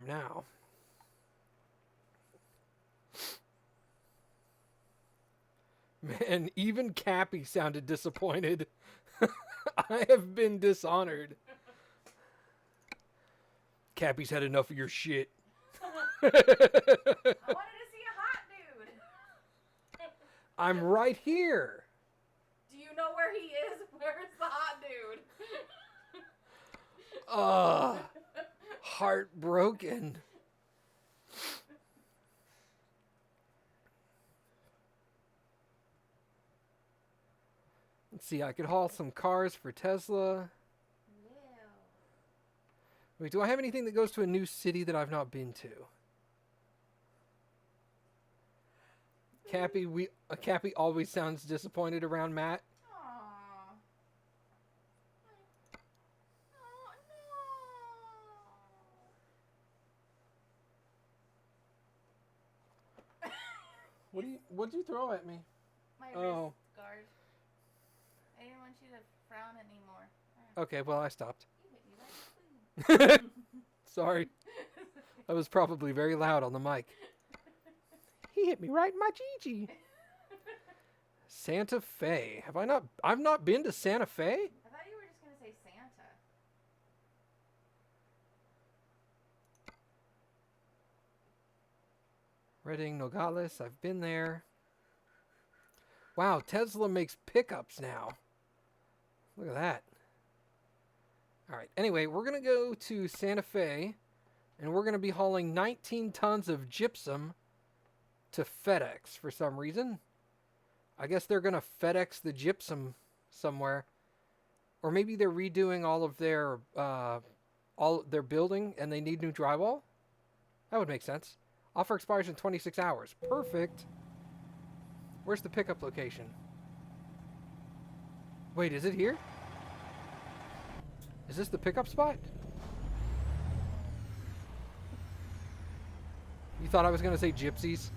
now. Man, even Cappy sounded disappointed. I have been dishonored. Cappy's had enough of your shit. I wanted to see a hot dude. I'm right here. Do you know where he is? Where's the hot dude? Heartbroken. Let's see, I could haul some cars for Tesla. Yeah. Wait, do I have anything that goes to a new city that I've not been to? Cappy always sounds disappointed around Matt. Aww. Oh, no. What'd you throw at me? My Oh. wrist guard. I didn't want you to frown anymore. Okay, well, I stopped. You hit me right. Sorry. I was probably very loud on the mic. He hit me right in my Gigi. Santa Fe. I've not been to Santa Fe? I thought you were just going to say Santa. Reading, Nogales. I've been there. Wow, Tesla makes pickups now. Look at that. All right. Anyway, we're going to go to Santa Fe, and we're going to be hauling 19 tons of gypsum to FedEx for some reason. I guess they're going to FedEx the gypsum somewhere. Or maybe they're redoing all their building and they need new drywall. That would make sense. Offer expires in 26 hours. Perfect. Where's the pickup location? Wait, is it here? Is this the pickup spot? You thought I was going to say gypsies?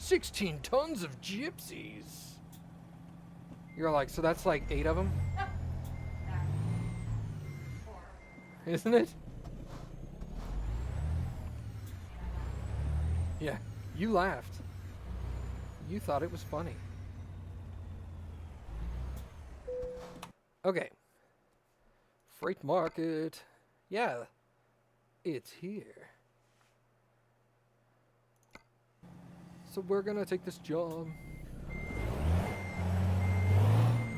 16 tons of gypsies. You're like, so that's like 8 of them? Isn't it? Yeah, you laughed. You thought it was funny. Okay. Freight market. Yeah, it's here. So we're gonna take this job.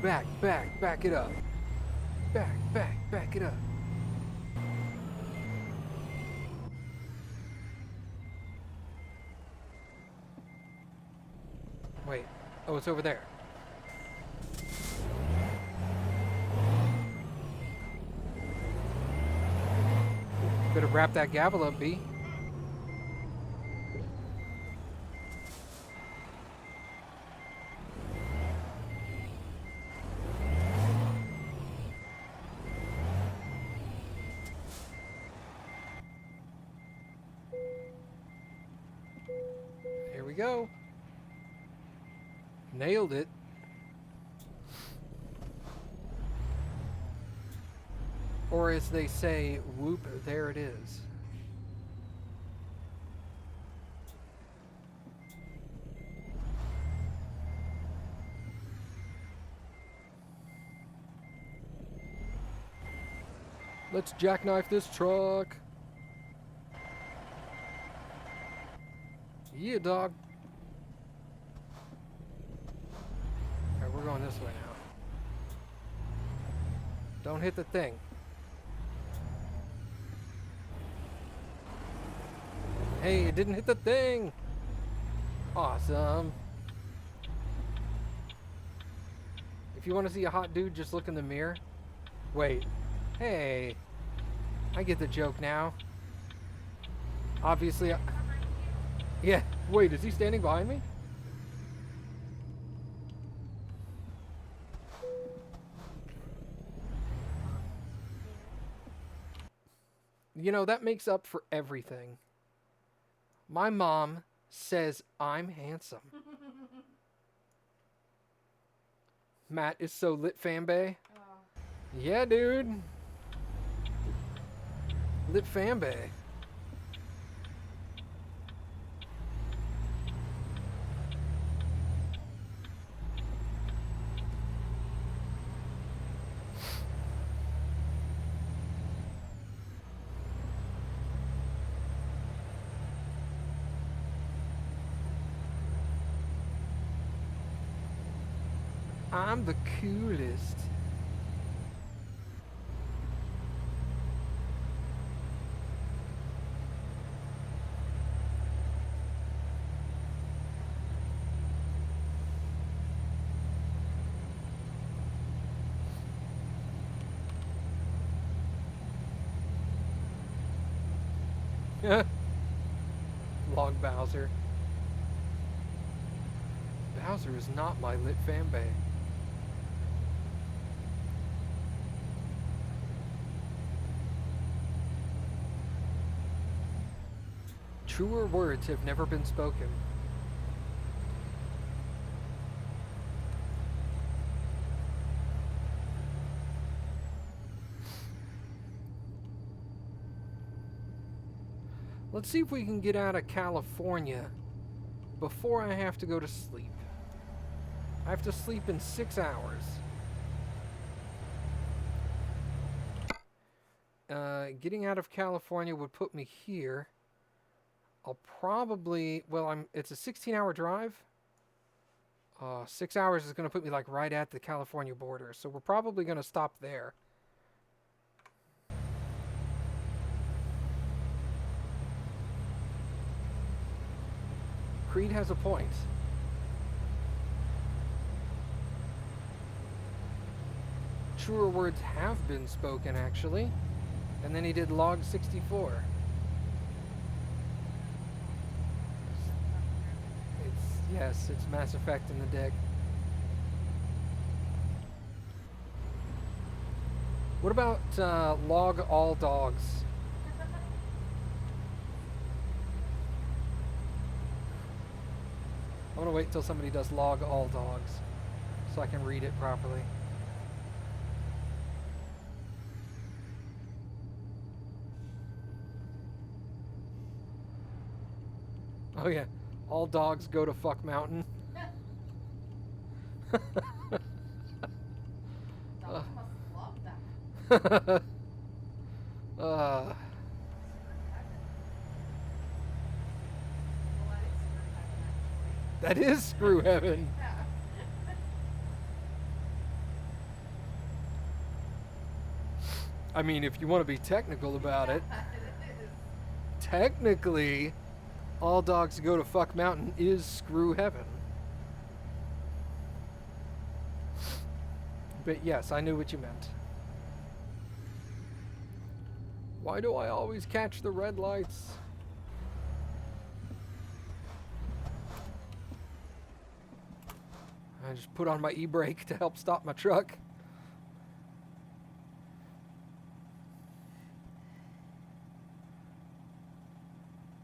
Back it up. Back it up. Wait. Oh, it's over there. Better wrap that gavel up, B. Here we go. Nailed it. Or as they say, whoop, there it is. Let's jackknife this truck. Yeah, dog. Alright, we're going this way now. Don't hit the thing. Hey, it didn't hit the thing! Awesome. If you want to see a hot dude, just look in the mirror. Wait. Hey. I get the joke now. Obviously, yeah. Wait, is he standing behind me? You know, that makes up for everything. My mom says I'm handsome. Matt is so lit, fanbay. Oh. Yeah, dude. Lit fanbay. I'm the coolest. Log Bowser. Bowser is not my lit fanbase. Truer words have never been spoken. Let's see if we can get out of California before I have to go to sleep. I have to sleep in 6 hours. Getting out of California would put me here. I'll probably, well, it's a 16-hour drive. 6 hours is going to put me like right at the California border, so we're probably going to stop there. Creed has a point. Truer words have been spoken, actually. And then he did log 64. Yes, it's Mass Effect in the deck. What about log all dogs? I want to wait until somebody does log all dogs so I can read it properly. Oh yeah, all dogs go to fuck mountain. Dogs must love that. uh, that is screw heaven. Yeah. I mean, if you want to be technical about it, It is. technically, all dogs go to fuck mountain is screw heaven. But yes, I knew what you meant. Why do I always catch the red lights? I just put on my e-brake to help stop my truck.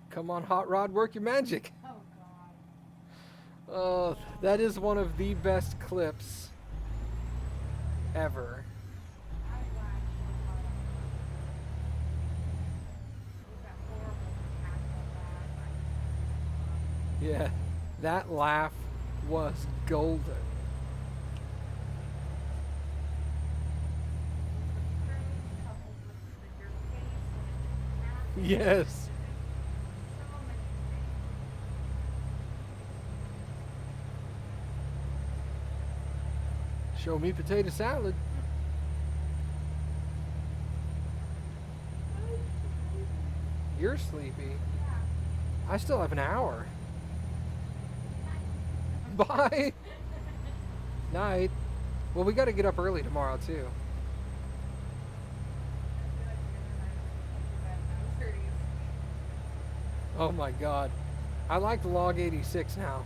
Come on, Hot Rod, work your magic. Oh God. Oh, that is one of the best clips ever. I laughed so hard. It was that horrible cat Yeah, that laugh was golden. Yes. Show me potato salad. You're sleepy. I still have an hour. Bye. Night. Well, we got to get up early tomorrow, too. Oh my god. I like log 86 now.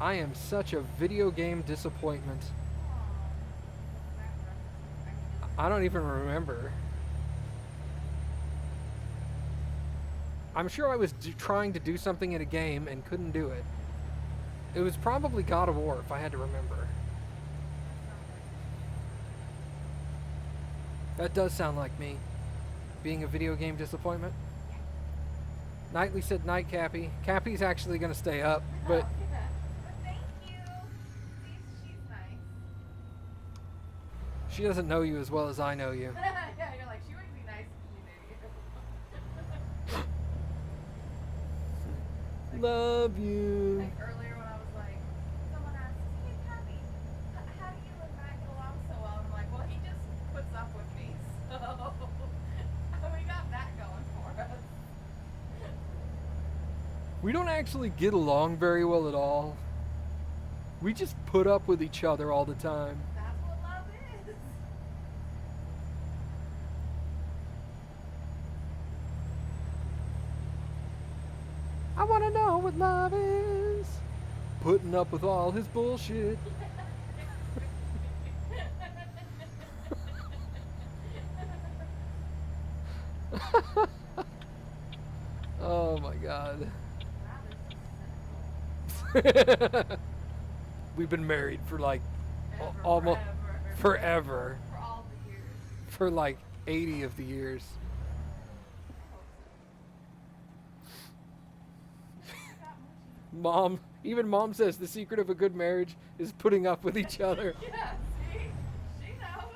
I am such a video game disappointment. I don't even remember. I'm sure I was trying to do something in a game and couldn't do it. It was probably God of War, if I had to remember. That does sound like me. Being a video game disappointment. Knightley said night, Cappy. Cappy's actually going to stay up, but... Thank you. She's nice. She doesn't know you as well as I know you. Yeah, you're like, she wouldn't be nice if she knew you. Love you. Like earlier when I was like, someone asked, "Hey, Kat, We don't actually get along very well at all. We just put up with each other all the time. That's what love is. I want to know what love is. Putting up with all his bullshit. Oh my god. Wow, this is cynical. We've been married for like Ever, almost forever. forever. For all the years. For like 80 of the years. I hope so. I got mushy. Mom, even mom says the secret of a good marriage is putting up with each other. Yeah, see? She knows.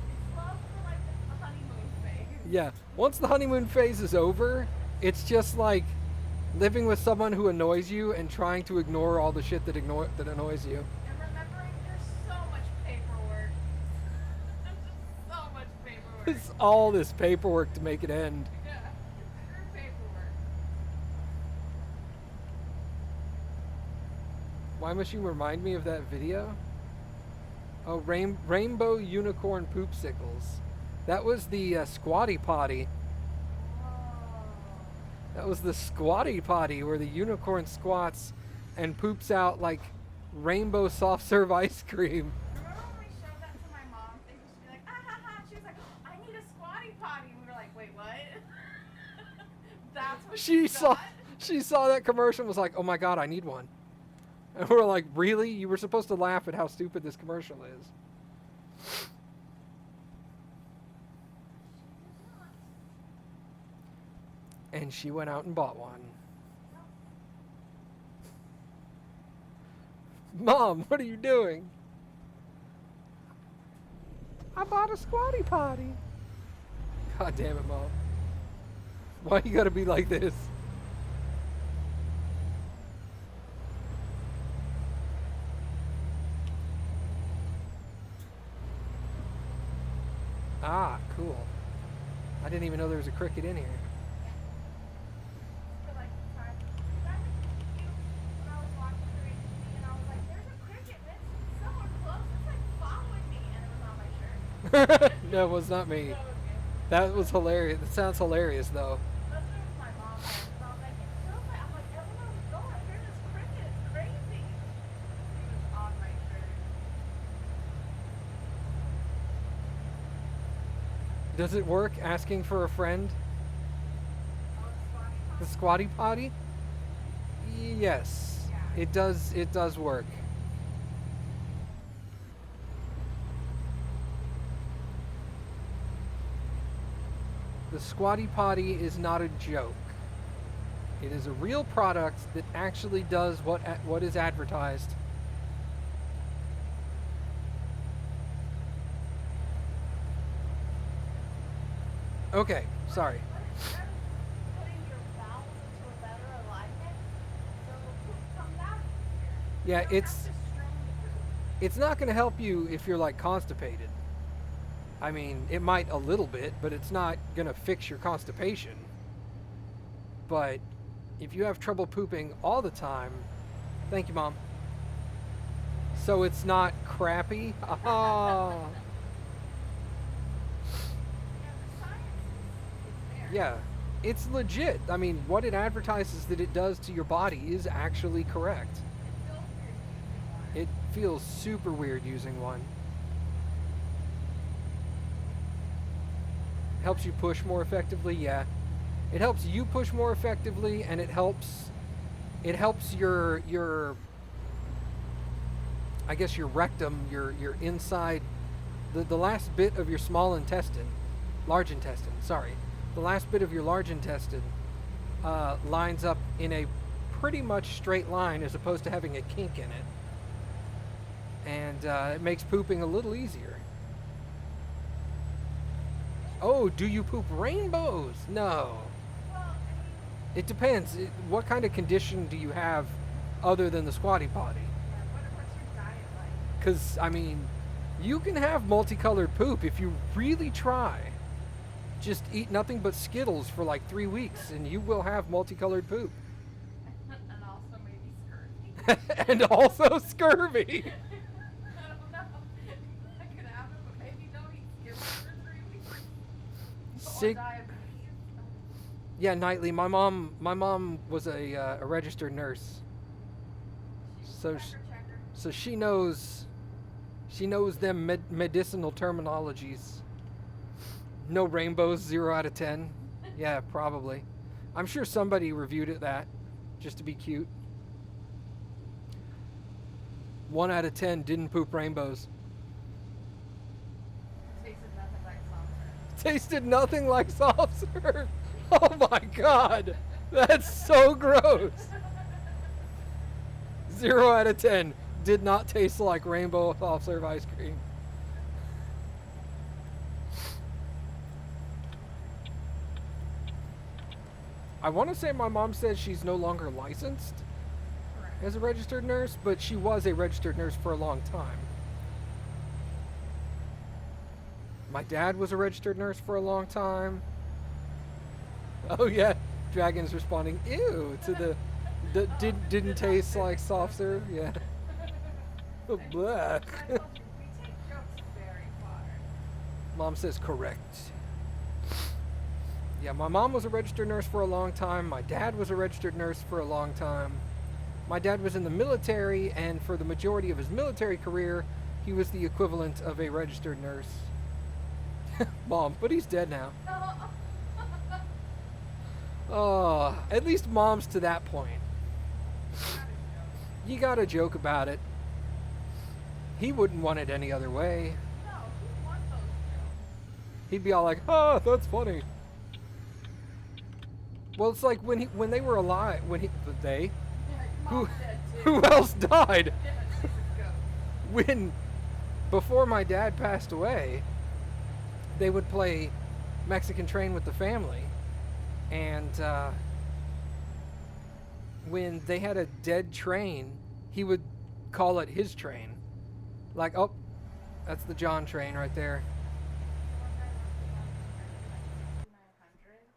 It's love for like the honeymoon phase. Yeah, once the honeymoon phase is over, it's just like living with someone who annoys you and trying to ignore all the shit that annoys you. And remembering there's so much paperwork. There's just so much paperwork. It's all this paperwork to make it end. Yeah. Screw paperwork. Why must you remind me of that video? Oh, rainbow unicorn poopsicles. That was the squatty potty. Whoa. That was the squatty potty where the unicorn squats and poops out like rainbow soft serve ice cream. Remember when we showed that to my mom, thinking she'd be like, ah ha ha. She was like, I need a squatty potty. And we were like, wait, what? That's what She you saw got? she saw that commercial and was like, "Oh my god, I need one." And we're like, "Really? You were supposed to laugh at how stupid this commercial is." And she went out and bought one. Mom, what are you doing? I bought a squatty potty. God damn it, Mom. Why you gotta be like this? Ah, cool. I didn't even know there was a cricket in here. For like the time. That was cute when I was walking through HD and I was like, there's a cricket and it's somewhere close. It's like following me and it was on my shirt. No, it was not me. So it was good. That was hilarious. That sounds hilarious, though. That's what it was my mom said. I was like, it feels like, I'm like, everywhere we go, I hear this cricket. It's crazy. It was on my shirt. Does it work asking for a friend? Oh, it's The squatty squatty potty? Yes. Yeah. It does work. The squatty potty is not a joke. It is a real product that actually does what is advertised. Okay, sorry. What is putting your bowels into a better alignment so the poop comes out easier. Yeah, You don't it's have to strain the poop. it's not going to help you if you're like constipated. I mean, it might a little bit, but it's not going to fix your constipation. But if you have trouble pooping all the time, thank you, Mom. So it's not crappy. Ah, Yeah, the science is there. yeah, it's legit. I mean, what it advertises that it does to your body is actually correct. It feels weird using one. It feels super weird using one. Helps you push more effectively, yeah. It helps you push more effectively, and it helps your I guess your rectum, your inside, the last bit of your small intestine, large intestine, sorry. The last bit of your large intestine lines up in a pretty much straight line as opposed to having a kink in it. And it makes pooping a little easier. Oh, do you poop rainbows? No. Well, I mean, It depends. What kind of condition do you have other than the squatty potty? yeah, what's your diet like? Because, I mean, you can have multicolored poop if you really try. Just eat nothing but Skittles for like 3 weeks, and you will have multicolored poop. And also maybe scurvy. And also scurvy. I don't know. That could happen, but maybe don't eat Skittles for 3 weeks. Or Sig- diabetes. yeah, Nightly. My mom was a registered nurse, so Checker. so she knows them medicinal terminologies. No rainbows, 0 out of 10. Yeah, probably. I'm sure somebody reviewed it that, just to be cute. 1 out of 10 didn't poop rainbows. Tasted nothing like soft serve. Tasted nothing like soft serve. Oh my god, that's so gross. 0 out of 10 did not taste like rainbow soft serve ice cream. I want to say my mom says she's no longer licensed Correct. as a registered nurse, but she was a registered nurse for a long time. My dad was a registered nurse for a long time. Oh yeah, Dragon's responding, ew, to the didn't taste like soft serve. Yeah. Blah. I told you, we take jokes very far. Mom says correct. Yeah, my mom was a registered nurse for a long time. My dad was a registered nurse for a long time. My dad was in the military, and for the majority of his military career, he was the equivalent of a registered nurse. Mom, but he's dead now. Oh, at least mom's to that point. You gotta joke about it. He wouldn't want it any other way. No, who wants those jokes? He'd be all like, "Oh, that's funny." Well, it's like when they were alive, they, Yeah, your who mom's dead too. who else died? Yeah, she's a ghost. When before my dad passed away, they would play Mexican Train with the family, and when they had a dead train, he would call it his train. Like, oh, that's the John train right there.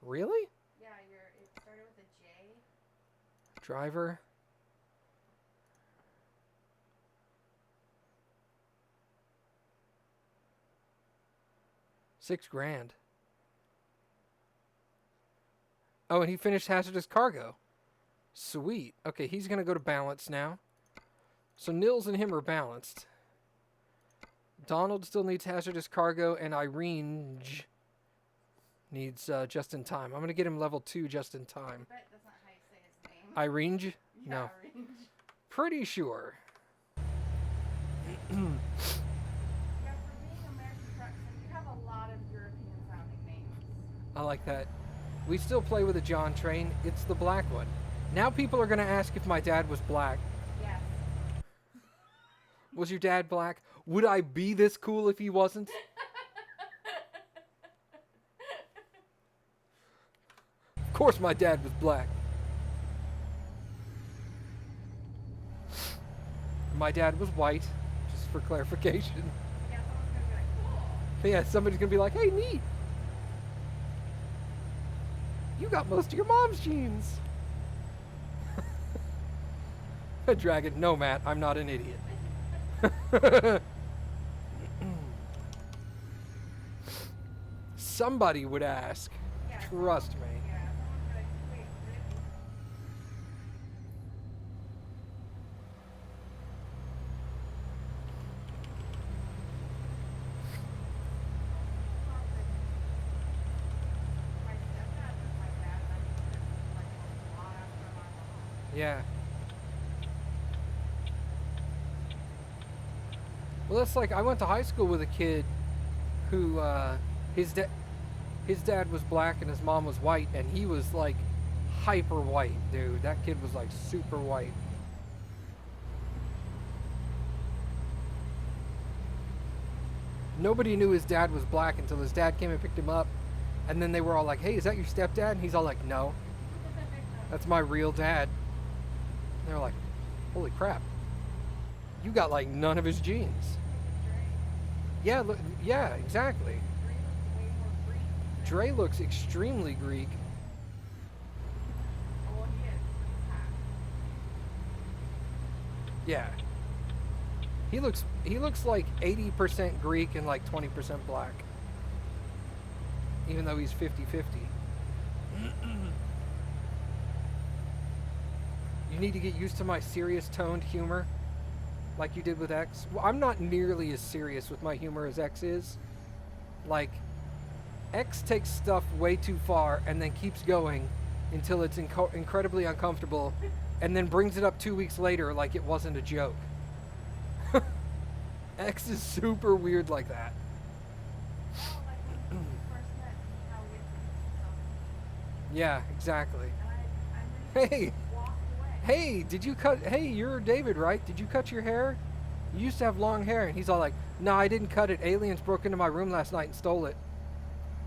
Really? Yeah, it started with a J. Driver. $6,000. Oh, and he finished hazardous cargo. Sweet. Okay, he's gonna go to balance now. So Nils and him are balanced. Donald still needs hazardous cargo, and Irene needs just in time. I'm gonna get him level 2 just in time. I bet that's not how you say his name. Irene? Yeah, No. Orange. Pretty sure. Yeah, for being American trucks, you have a lot of European sounding names. I like that. We still play with a John train. It's the black one. Now people are gonna ask if my dad was black. Yes. Was your dad black? Would I be this cool if he wasn't? Of course my dad was black. My dad was white, just for clarification. Yeah, someone's gonna be like, cool. Yeah, somebody's gonna be like, hey, neat. You got most of your mom's genes. A dragon. No, Matt, I'm not an idiot. Somebody would ask. Yeah, Trust me. Yeah, someone's gonna wait, really? My stepdad was my dad, and I think there's like a lot after my mom. Yeah. Well, that's like I went to high school with a kid who his dad was black and his mom was white, and he was like hyper white, dude. That kid was like super white. Nobody knew his dad was black until his dad came and picked him up, and then they were all like, "Hey, is that your stepdad?" And he's all like, "No, that's my real dad." And they were like, "Holy crap, you got like none of his genes." Yeah, yeah, exactly. Green was way more green Dre looks extremely Greek. Oh, well, he is. He's half. Yeah. He looks like 80% Greek and like 20% black. Even though he's 50-50. You need to get used to my serious toned humor like you did with X. Well, I'm not nearly as serious with my humor as X is. Like X takes stuff way too far and then keeps going until it's incredibly uncomfortable and then brings it up 2 weeks later like it wasn't a joke. X is super weird like that. Oh, like when we first met, how we had Yeah, exactly. and I really Hey, walked away. hey, did you cut? Hey, you're David, right? Did you cut your hair? You used to have long hair. And he's all like, no, I didn't cut it. Aliens broke into my room last night and stole it.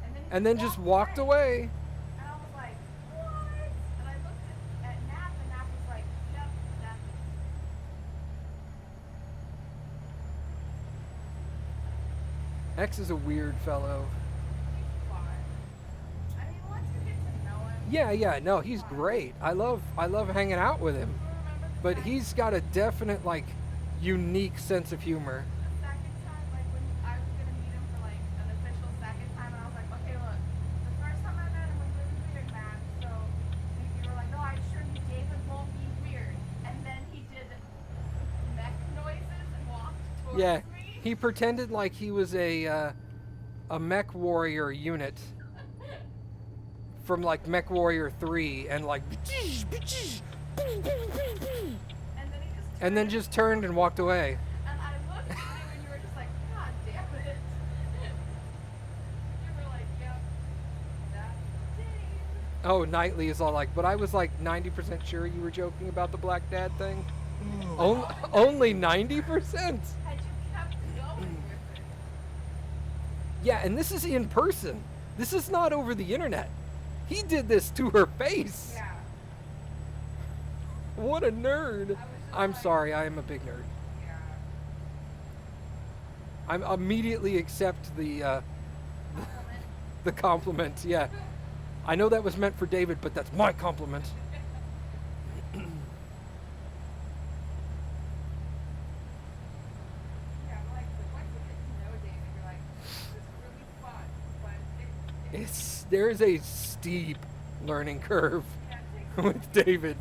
He And then just walked away. And I was like, what? And I looked at Nap, and Nap was like, yep, that's X is a weird fellow. fine. I mean, once you get to know him, Yeah, no, he's great. I love hanging out with him. you remember the But time- he's got a definite, like, unique sense of humor. the second time, like when I was gonna meet him for like an official second time, and I was like, okay, look, the first time I met him was really weird, man. So you were like, no, I assure you, David won't be weird. And then he did mech noises and walked towards Yeah, me. he pretended like he was a mech warrior unit from like Mech Warrior 3 and like and then just turned and walked away. And I looked at you and you were just like, God damn it. You were like, yep, that's Dave. Oh, Knightley is all like, but I was like 90% sure you were joking about the black dad thing. Only 90%? Had you kept going with it. Yeah, and this is in person. This is not over the internet. He did this to her face. Yeah. What a nerd. just I'm like- sorry, I am a big nerd. Yeah. I immediately accept the Compliment. the compliment. Yeah, I know that was meant for David, but that's my compliment. Yeah, like once you get to know David, you're like, this is really fun. But There is a steep learning curve yeah, it takes with David. two.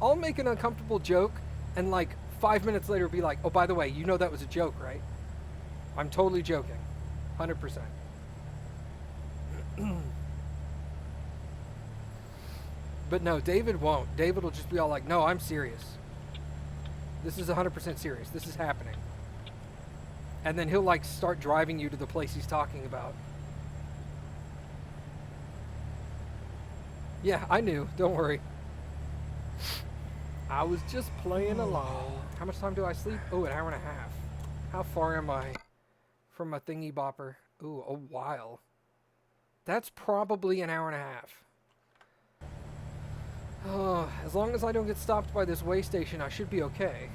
I'll make an uncomfortable joke and like 5 minutes later be like, oh, by the way, you know that was a joke, right? I'm totally joking. 100%. But no, David won't. David will just be all like, no, I'm serious. This is 100% serious. This is happening. And then he'll like start driving you to the place he's talking about. Yeah, I knew. Don't worry. I was just playing along. How much time do I sleep? Oh, an hour and a half. How far am I from my thingy bopper? Ooh, a while. That's probably an hour and a half. Oh, as long as I don't get stopped by this way station, I should be okay.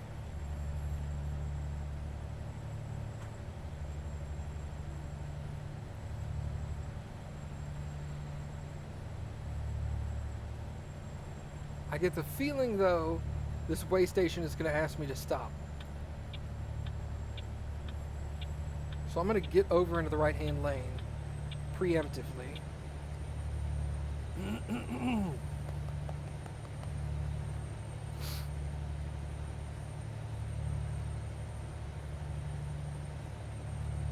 I get the feeling, though, this way station is going to ask me to stop. So I'm going to get over into the right-hand lane, preemptively.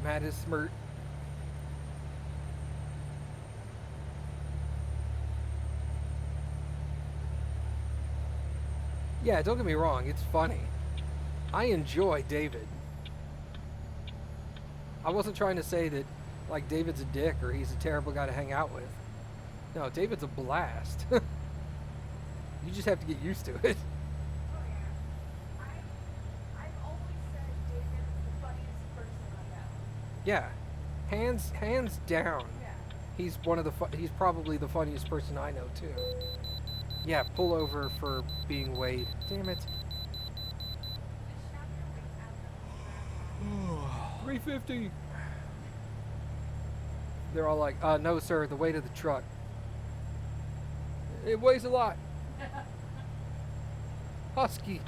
Matt is smirt. Yeah, don't get me wrong, it's funny. I enjoy David. I wasn't trying to say that, like, David's a dick or he's a terrible guy to hang out with. No, David's a blast. You just have to get used to it. Oh yeah. I've always said David is the funniest person I know. Yeah, hands down. Yeah. He's one of the he's probably the funniest person I know too. Yeah, pull over for being Wade. Damn it. Just shove your wings out the back. 350. They're all like, no, sir, the weight of the truck. It weighs a lot. Husky.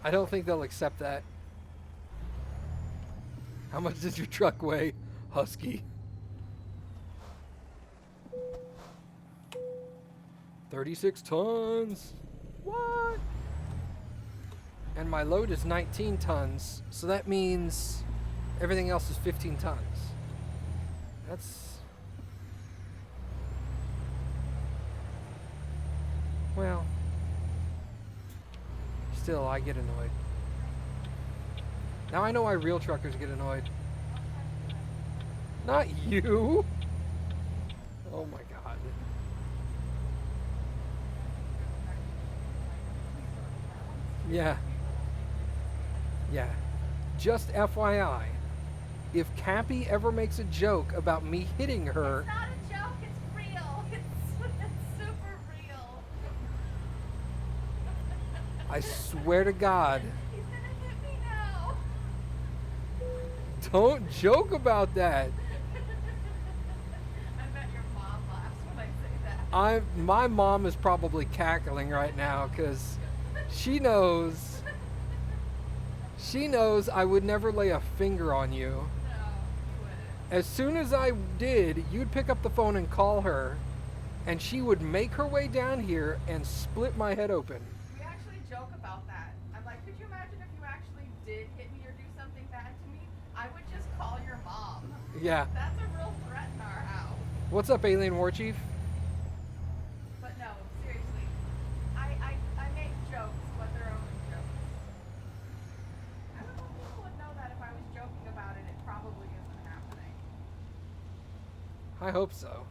I don't think they'll accept that. How much does your truck weigh, Husky? 36 tons. What? And my load is 19 tons, so that means everything else is 15 tons. That's... Well... Still, I get annoyed. Now I know why real truckers get annoyed. Not you! Oh my god. Yeah. Yeah. Just FYI, if Cappy ever makes a joke about me hitting her... It's not a joke, it's real. It's super real. I swear to God. He's gonna hit me now. Don't joke about that. I bet your mom laughs when I say that. My mom is probably cackling right now because she knows I would never lay a finger on you. No, you wouldn't. As soon as I did, you'd pick up the phone and call her, and she would make her way down here and split my head open. We actually joke about that. I'm like, could you imagine if you actually did hit me or do something bad to me? I would just call your mom. Yeah. That's a real threat in our house. What's up, Alien War Chief? But no, seriously. I make jokes, but they're only jokes. I don't know if people would know that if I was joking about it. It probably isn't happening. I hope so.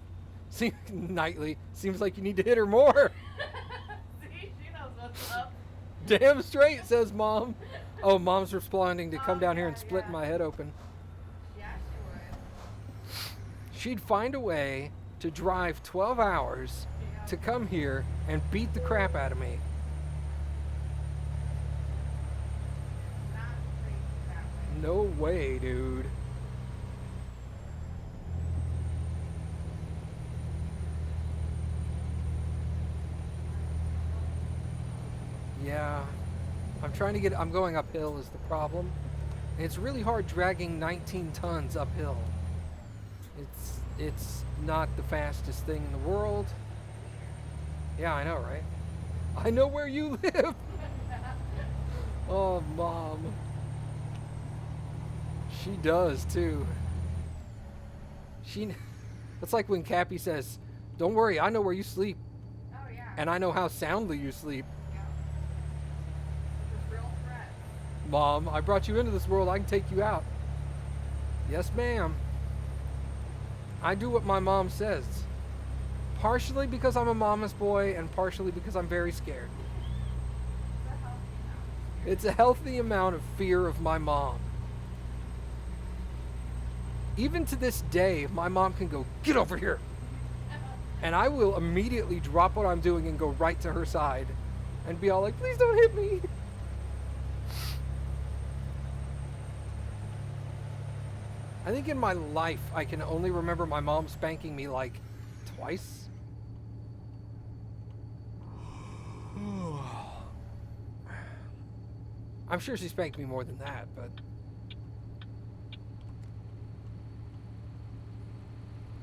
See, Nightly, seems like you need to hit her more. See, she knows what's up. Damn straight, says Mom. Oh, Mom's responding to come Oh, down here yeah, and split yeah. my head open. Yeah, she would. She'd find a way to drive 12 hours to come here and beat the crap out of me. Not crazy that way. No way, dude. Yeah. I'm going uphill is the problem. And it's really hard dragging 19 tons uphill. It's not the fastest thing in the world. Yeah, I know, right? I know where you live. Oh, Mom. She does too. It's like when Cappy says, "Don't worry, I know where you sleep, Oh, yeah. and I know how soundly you sleep." Yeah. It's a real threat. Mom, I brought you into this world. I can take you out. Yes, ma'am. I do what my mom says. Partially because I'm a mama's boy, and partially because I'm very scared. It's a healthy amount. It's a healthy amount of fear of my mom. Even to this day, my mom can go, "Get over here." And I will immediately drop what I'm doing and go right to her side and be all like, "Please don't hit me." I think in my life, I can only remember my mom spanking me like twice. I'm sure she spanked me more than that, but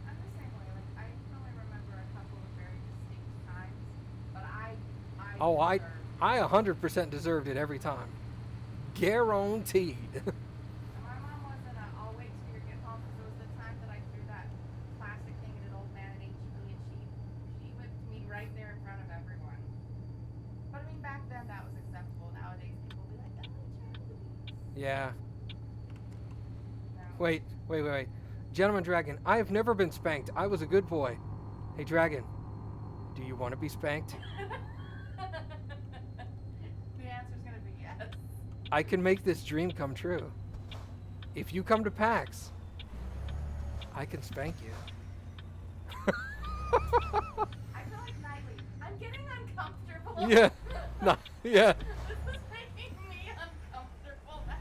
I'm the same way. Like, I can only remember a couple of very distinct times, but I deserve I 100% deserved it every time. Guaranteed. And my mom wasn't a, "I'll wait till you get home," because it was the time that I threw that plastic thing at an old man at HEB, and she whipped me right there in front of everyone. But I mean, back then that was acceptable. Nowadays people will be like, "Oh, child." Yeah. No. Wait. Gentleman Dragon, I have never been spanked. I was a good boy. Hey, Dragon, do you want to be spanked? The answer's gonna be yes. I can make this dream come true. If you come to PAX, I can spank you. I feel like Nightly. I'm getting uncomfortable. Yeah. No, yeah. This is making me uncomfortable now.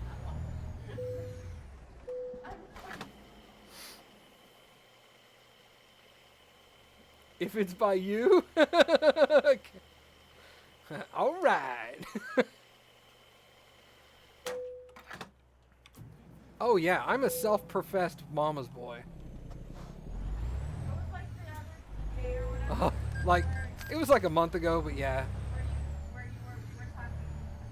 I'm, If it's by you. Okay. All right. Oh yeah, I'm a self-professed mama's boy. it was like the other day or Uh, whatever, like where it was like a month ago, but yeah. we were talking.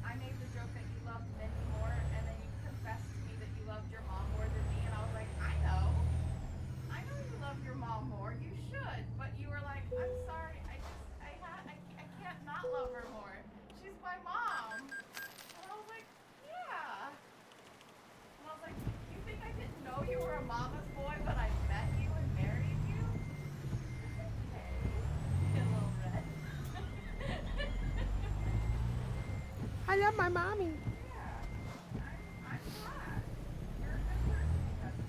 I made the joke that you loved Mindy more, and then you confessed to me that you loved your mom more than me, and I was like, I know you love your mom more. You should, but you were like, I'm sorry, I can't not love her more. She's my mom, and I was like, yeah. And I was like, you think I didn't know you were a mama's boy, but I met you and married you? Okay. Get a little red. I love my mommy. Yeah. I'm glad. You're a good person because of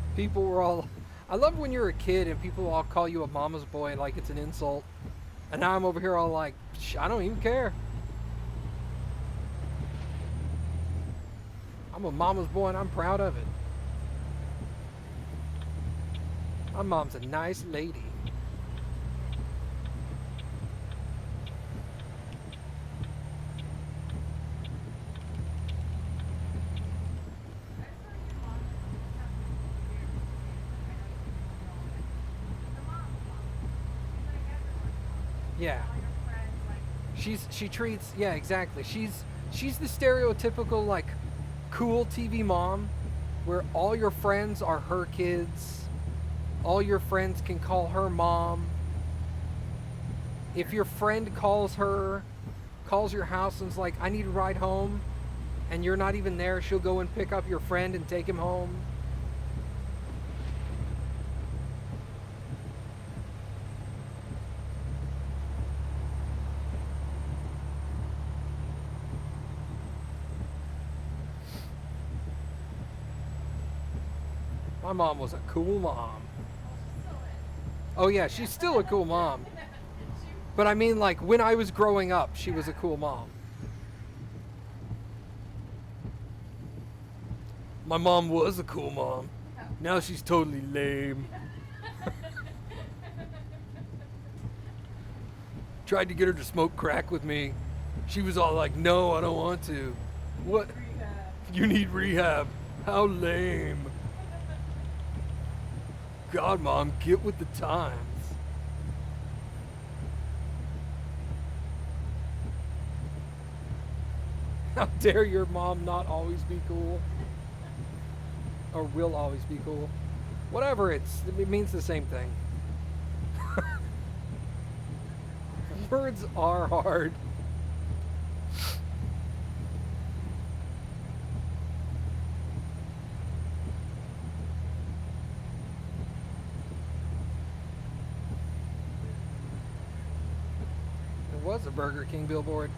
it. People were all. I love when you're a kid and people all call you a mama's boy like it's an insult. And now I'm over here all like, I don't even care. I'm a mama's boy and I'm proud of it. My mom's a nice lady. I just feel like your mom has this weird I know you don't know it. The mom's mom. She's like everyone's mom. Yeah. All your friends, like, She treats, yeah, exactly. She's the stereotypical like cool TV mom where all your friends are her kids. All your friends can call her mom. If your friend calls your house and's like, I need a ride home, and you're not even there, she'll go and pick up your friend and take him home. My mom was a cool mom. she still is. Oh yeah, she's still a cool mom. But I mean, like, when I was growing up, she was a cool mom. My mom was a cool mom. Now she's totally lame. Tried to get her to smoke crack with me. She was all like, no, I don't want to. What? You need rehab. How lame. God, Mom, get with the times. How dare your mom not always be cool? Or will always be cool? Whatever, it means the same thing. Words are hard. There was a Burger King billboard.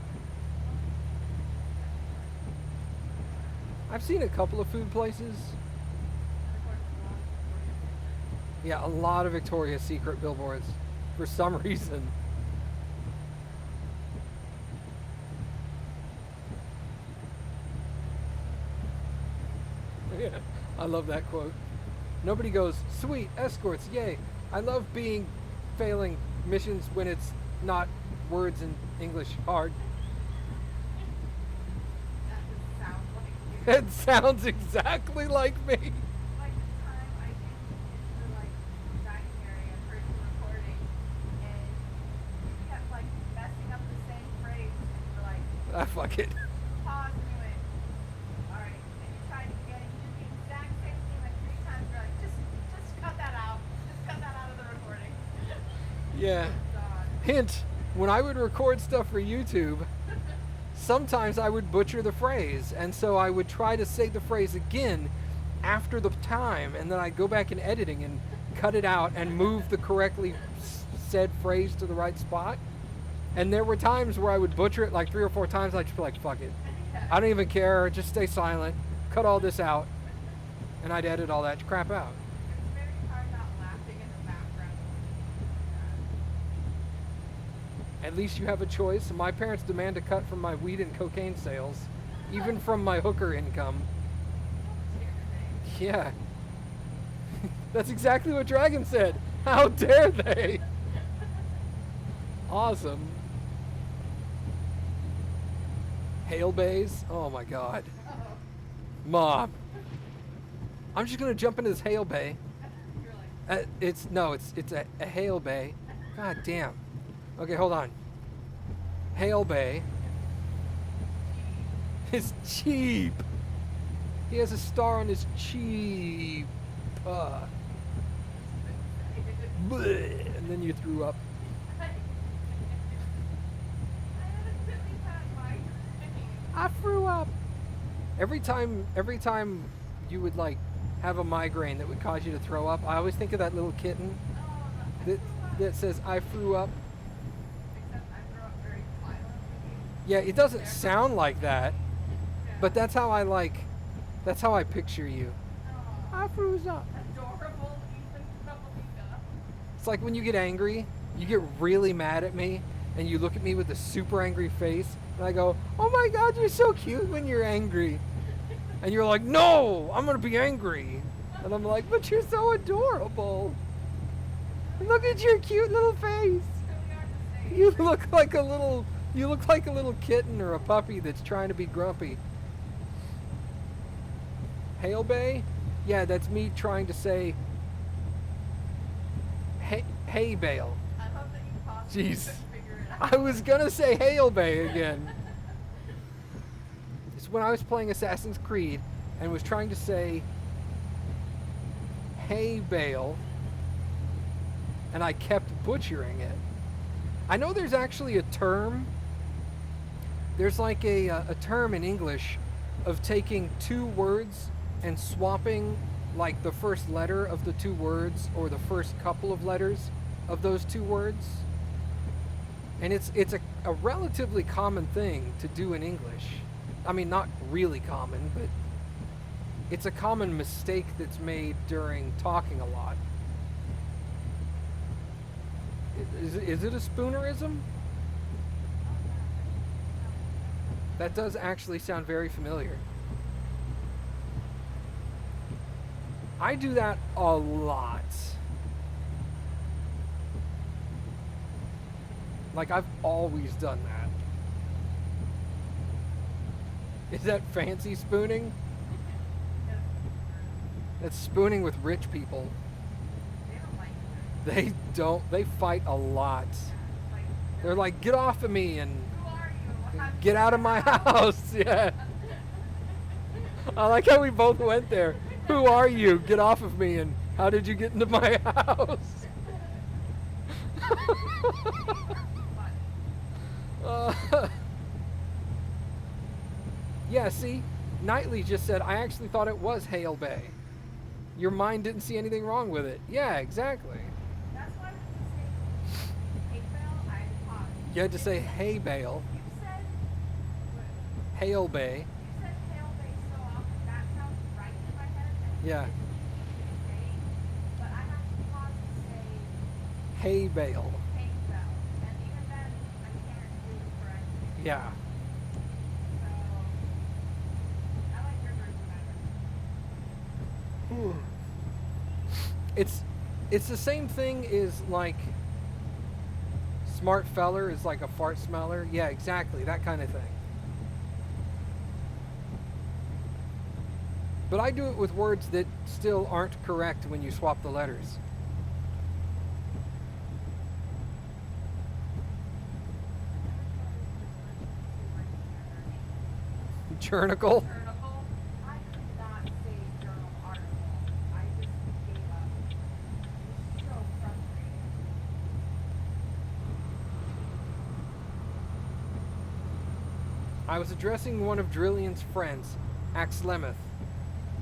I've seen a couple of food places. Yeah, a lot of Victoria's Secret billboards for some reason. Yeah, I love that quote. Nobody goes, sweet, escorts, yay. I love being failing missions when it's not words in English hard. That just sounds like you. It sounds exactly like me. Like the time I came into the like dining area and heard you recording, and you kept like messing up the same phrase, and you were like, Ah, fuck it. pause, and you went, all right, and you tried again, and you did the exact same thing like 3 times. You're like, just cut that out. Just cut that out of the recording. Yeah. God. Hint, when I would record stuff for YouTube, sometimes I would butcher the phrase, and so I would try to say the phrase again after the time, and then I'd go back in editing and cut it out and move the correctly said phrase to the right spot. And there were times where I would butcher it like 3 or 4 times. I'd just be like, fuck it. I don't even care. Just stay silent. Cut all this out. and I'd edit all that crap out. It's very hard not laughing in the background. At least you have a choice. My parents demand a cut from my weed and cocaine sales, even from my hooker income. Yeah. That's exactly what Dragon said. How dare they? Awesome. Hail bays? Oh my god. Mom. I'm just gonna jump into this hail bay. It's a hail bay. God damn. Okay, hold on. Hail bay. It's cheap. He has a star on his cheap. Bleh, and then you threw up. I threw up. Every time you would like have a migraine that would cause you to throw up, I always think of that little kitten that says I threw up. Except I throw up very violently. Yeah, it doesn't sound like that, but that's how I picture you. I threw up. Adorable, even Veronica. It's like when you get angry, you get really mad at me, and you look at me with a super angry face, and I go, "Oh my God, you're so cute when you're angry," and you're like, "No, I'm gonna be angry," and I'm like, "But you're so adorable. Look at your cute little face. You look like a little kitten or a puppy that's trying to be grumpy." Hail Bay? Yeah, that's me trying to say hay bale. I love that you paused Jeez. to figure it out. I was gonna say Hail Bay again. It's when I was playing Assassin's Creed and was trying to say hay bale, and I kept butchering it. I know there's actually a term. There's like a term in English of taking two words and swapping like the first letter of the two words or the first couple of letters of those two words. And it's a relatively common thing to do in English. I mean, not really common, but it's a common mistake that's made during talking a lot. Is it a spoonerism? That does actually sound very familiar. I do that a lot. Like, I've always done that. Is that fancy spooning? That's spooning with rich people. They don't like it. They don't. They fight a lot. Like, They're like, "Get off of me," and who are you? How did "Get you out of my house." Yeah. I like how we both went there. "Who are you? Get off of me," and "How did you get into my house?" Yeah, see? Knightley just said, "I actually thought it was Hail Bay. Your mind didn't see anything wrong with it." Yeah, exactly. That's why when you say hate mail, I paused. You had to say hay bale, You said, Hail Bay. you said hail base so often, that sounds right in my head. And Yeah. it's easy to say, but I have to pause to say Hay bale. hate mail. And even then, I can't do it correctly. Yeah. So, I like your version better. It's the same thing as like smart feller is like a fart smeller. Yeah, exactly. That kind of thing. But I do it with words that still aren't correct when you swap the letters. Journacle. Journal. I could not say journal article. I just gave up. It's so frustrating. I was addressing one of Drillion's friends, Axlemeth,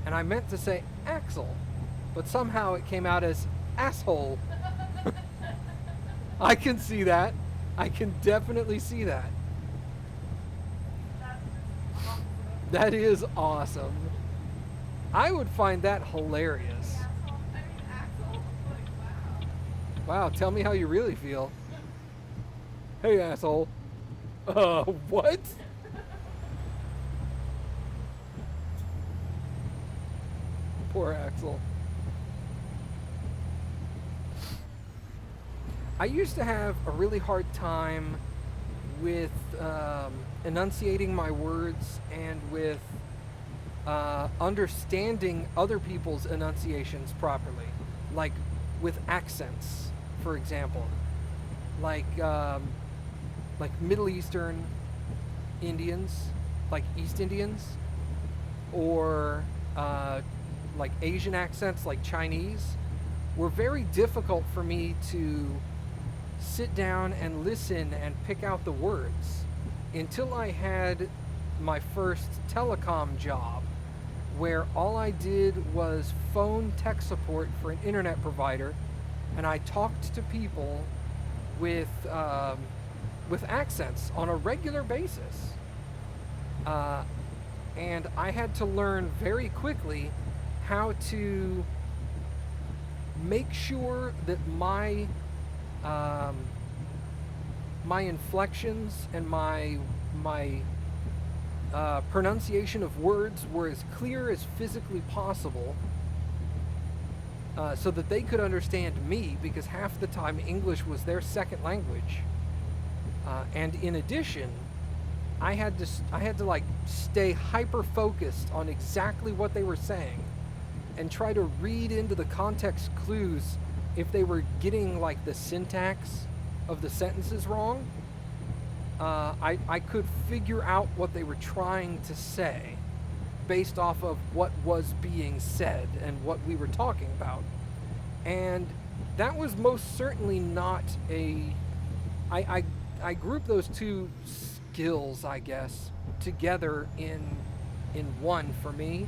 and I meant to say Axel, but somehow it came out as asshole. I can see that. I can definitely see that. That's just awesome. That is awesome. I would find that Hey, hilarious. asshole. I mean, Axel. Like, wow. Wow, tell me how you really feel. Hey, asshole. What? Poor Axel. I used to have a really hard time with enunciating my words and with understanding other people's enunciations properly, like with accents, for example, like like Middle Eastern Indians, like East Indians, or like Asian accents, like Chinese, were very difficult for me to sit down and listen and pick out the words until I had my first telecom job where all I did was phone tech support for an internet provider, and I talked to people with with accents on a regular basis. Uh, and I had to learn very quickly how to make sure that um, my inflections and my pronunciation of words were as clear as physically possible, so that they could understand me, because half the time English was their second language. And in addition, I had to like stay hyper focused on exactly what they were saying and try to read into the context clues if they were getting like the syntax of the sentences wrong. I could figure out what they were trying to say based off of what was being said and what we were talking about. And that was most certainly not a. I, I group those two skills, I guess, together in one for me.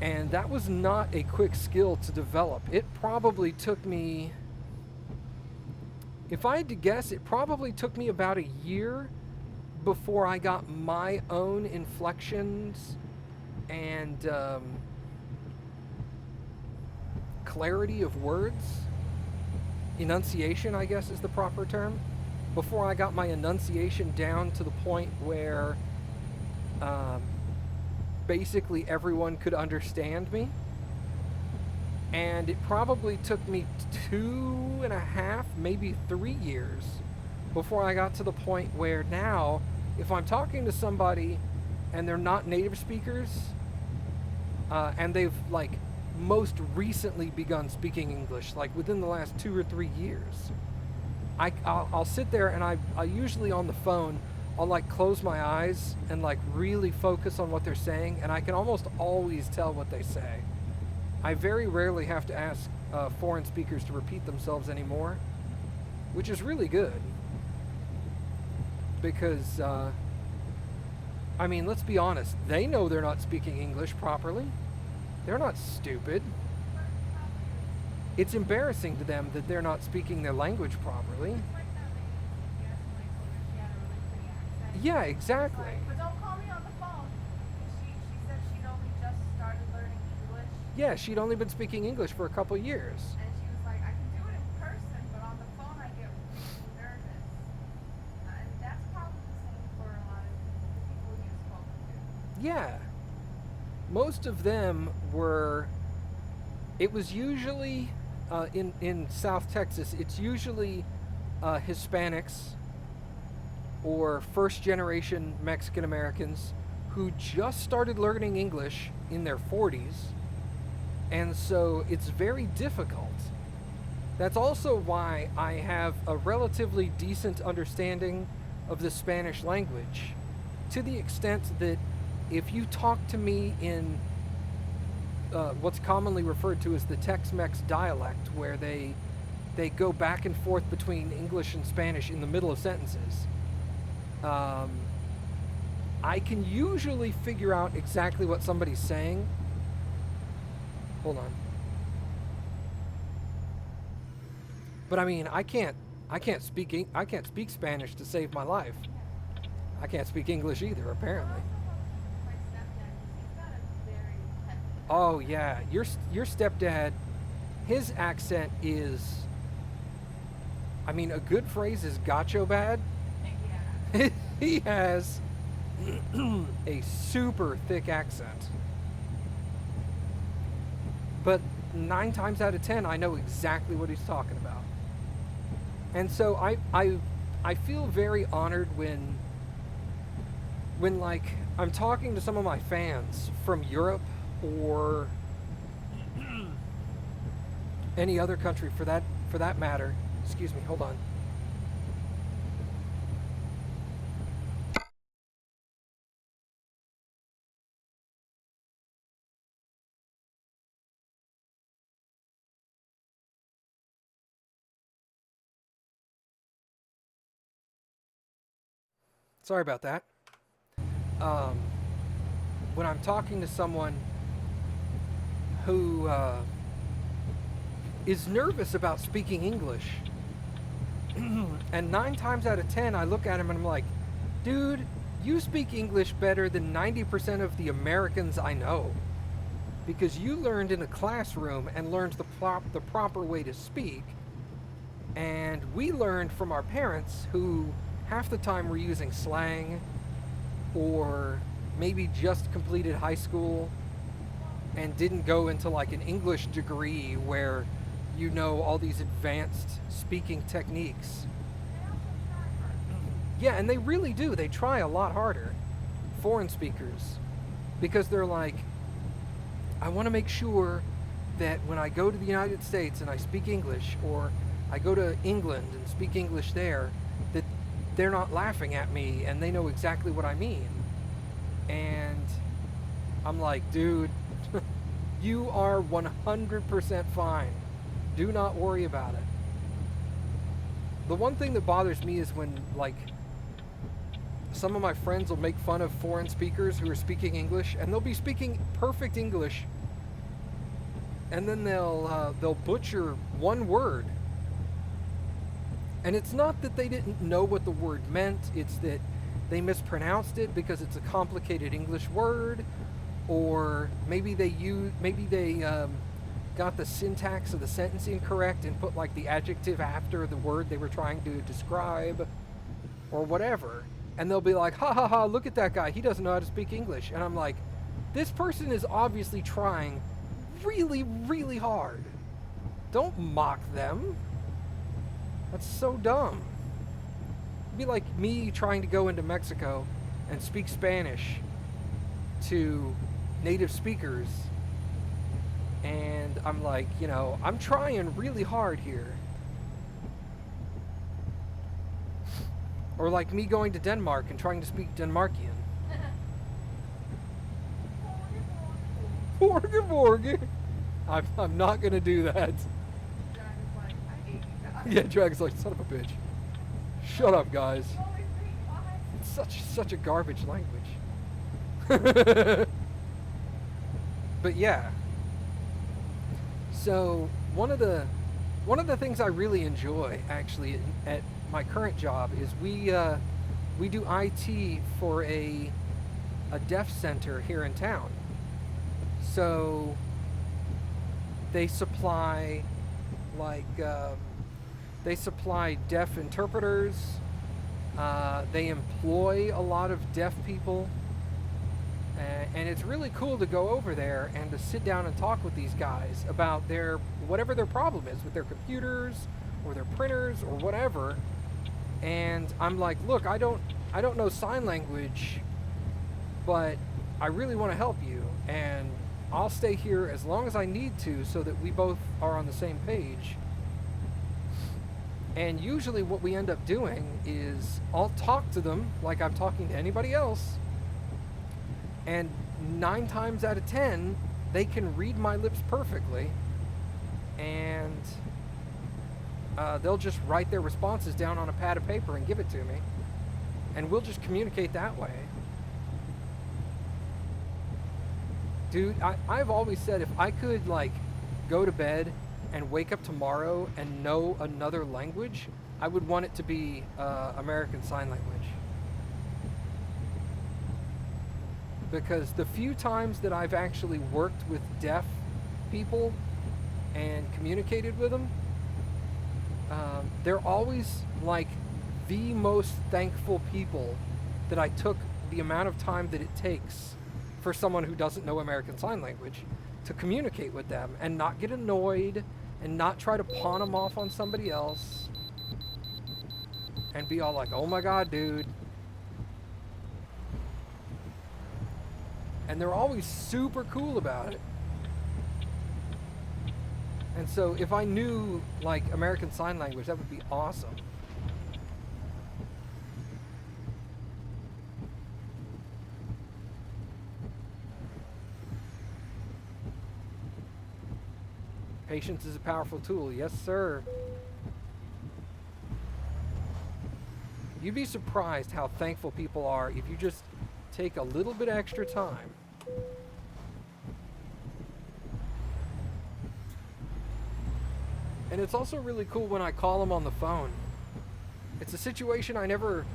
And that was not a quick skill to develop. It probably took me, if I had to guess, it probably took me about a year before I got my own inflections and clarity of words. Enunciation, I guess, is the proper term. Before I got my enunciation down to the point where um, basically everyone could understand me. And it probably took me 2.5, maybe 3 years before I got to the point where now, if I'm talking to somebody and they're not native speakers, and they've like most recently begun speaking English, like within the last 2 or 3 years, I'll sit there and I usually on the phone, I'll like close my eyes and like really focus on what they're saying, and I can almost always tell what they say. I very rarely have to ask foreign speakers to repeat themselves anymore, which is really good. Because, I mean, let's be honest, they know they're not speaking English properly. They're not stupid. It's embarrassing to them that they're not speaking their language properly. It's like that lady who asked when I told her she had a really pretty accent. Yeah, She's exactly. like, but don't call me on the phone. She said she'd only just started learning English. Yeah, she'd only been speaking English for a couple years. And she was like, I can do it in person, but on the phone I get really nervous. And that's probably the same for a lot of the people you've spoken to. Yeah. Most of them were, it was usually, in South Texas, it's usually Hispanics or first generation Mexican Americans who just started learning English in their 40s. And so it's very difficult. That's also why I have a relatively decent understanding of the Spanish language, to the extent that if you talk to me in what's commonly referred to as the Tex-Mex dialect, where they go back and forth between English and Spanish in the middle of sentences, I can usually figure out exactly what somebody's saying. Hold on. But I mean, I can't speak Spanish to save my life. I can't speak English either, Well, apparently. also my stepdad, he's got a very Oh yeah, your stepdad, his accent is, I mean, a good phrase is "gotcho bad." Yeah. He has a super thick accent, but 9 times out of 10, I know exactly what he's talking about. And so I feel very honored when like I'm talking to some of my fans from Europe or any other country for that matter. Excuse me, hold on. Sorry about that. Um, when I'm talking to someone who is nervous about speaking English, and 9 times out of 10, I look at him and I'm like, dude, you speak English better than 90% of the Americans I know. Because you learned in a classroom and learned the proper way to speak, and we learned from our parents who half the time were using slang or maybe just completed high school and didn't go into like an English degree where you know all these advanced speaking techniques. They also try harder. Yeah, and they really do. They try a lot harder, foreign speakers, because they're like, I want to make sure that when I go to the United States and I speak English, or I go to England and speak English there, that they're not laughing at me and they know exactly what I mean. And I'm like, dude, you are 100% fine. Do not worry about it. The one thing that bothers me is when, like, some of my friends will make fun of foreign speakers who are speaking English, and they'll be speaking perfect English, and then they'll butcher one word. And it's not that they didn't know what the word meant; it's that they mispronounced it because it's a complicated English word, or maybe they got the syntax of the sentence incorrect and put like the adjective after the word they were trying to describe, or whatever. And they'll be like, ha ha ha, look at that guy, he doesn't know how to speak English. And I'm like, this person is obviously trying really, really hard. Don't mock them. That's so dumb. It'd be like me trying to go into Mexico and speak Spanish to native speakers. And I'm like, I'm trying really hard here. Or like me going to Denmark and trying to speak Denmarkian. Borge, Borge. I'm not gonna do that. Dragon's like, I hate you guys. Yeah, Dragon's like, son of a bitch. Shut up, guys. You always speak fine. It's such a garbage language. But yeah. So one of the things I really enjoy actually at my current job is we do IT for a deaf center here in town. So they supply like they supply deaf interpreters. They employ a lot of deaf people. And it's really cool to go over there and to sit down and talk with these guys about their whatever their problem is with their computers or their printers or whatever. And I'm like, look, I don't know sign language, but I really want to help you, and I'll stay here as long as I need to so that we both are on the same page. And usually what we end up doing is I'll talk to them like I'm talking to anybody else, and 9 times out of 10 they can read my lips perfectly, and they'll just write their responses down on a pad of paper and give it to me, and we'll just communicate that way. Dude, I've always said if I could like go to bed and wake up tomorrow and know another language, I would want it to be American Sign Language. because the few times that I've actually worked with deaf people and communicated with them, they're always like the most thankful people that I took the amount of time that it takes for someone who doesn't know American Sign Language to communicate with them and not get annoyed and not try to pawn them off on somebody else and be all like, oh my God, dude. And they're always super cool about it. And so if I knew like American Sign Language, that would be awesome. Patience is a powerful tool. Yes, sir. You'd be surprised how thankful people are if you just take a little bit extra time. And it's also really cool when I call them on the phone. It's a situation I never